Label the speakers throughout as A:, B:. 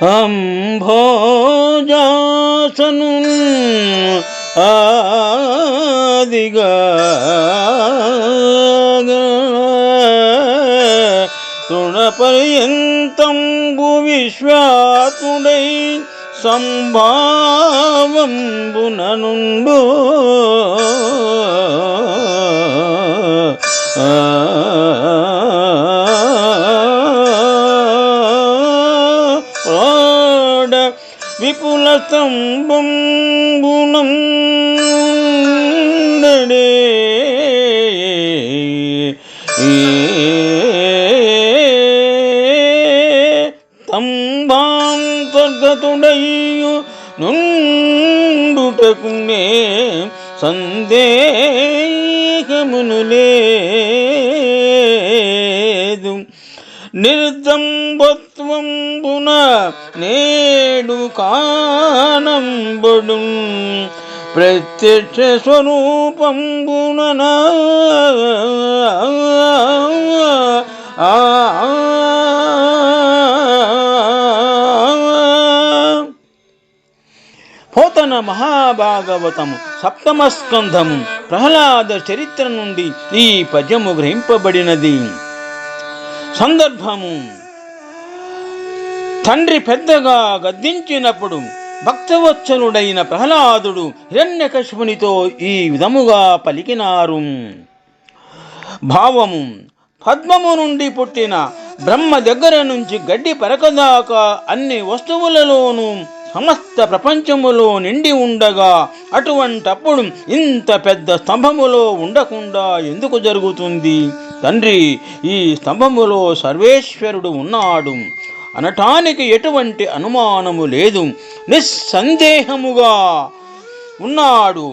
A: అంభోజాసను ఆదిగా తృణపర్యంతంబు విశ్వాత్ముడై సంభావంబుననుండు విపుల స్తంభంబునందడే తంబాంతర్గతుడయ్యు నుండుటకునే సందేహమును లేదు. నిర్దంబత్వంబున నేడు కానంబడు ప్రత్యక్ష స్వరూపంబున పోతన మహాభాగవతము సప్తమ స్కంధము ప్రహ్లాద చరిత్ర నుండి ఈ పద్యము గ్రహింపబడినది. సందర్భము: తండ్రి పెద్దగా గద్దించినప్పుడు భక్తవత్సలుడైన ప్రహ్లాదుడు హిరణ్యకశిపునితో ఈ విధముగా పలికినారు. భావము: పద్మము నుండి పుట్టిన బ్రహ్మ దగ్గర నుంచి గడ్డి పరకదాకా అన్ని వస్తువులలోనూ సమస్త ప్రపంచములో నిండి ఉండగా అటువంటప్పుడు ఇంత పెద్ద స్తంభములో ఉండకుండా ఎందుకు జరుగుతుంది? తండ్రి, ఈ స్తంభములో సర్వేశ్వరుడు ఉన్నాడు అనటానికి ఎటువంటి అనుమానము లేదు. నిస్సందేహముగా ఉన్నాడు.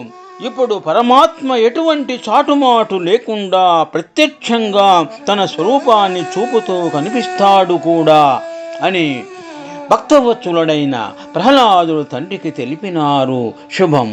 A: ఇప్పుడు పరమాత్మ ఎటువంటి చాటుమాటు లేకుండా ప్రత్యక్షంగా తన స్వరూపాన్ని చూపుతూ కనిపిస్తాడు కూడా అని భక్తవత్సలుడైన ప్రహ్లాదుడు తండ్రికి తెలిపినారు. శుభం.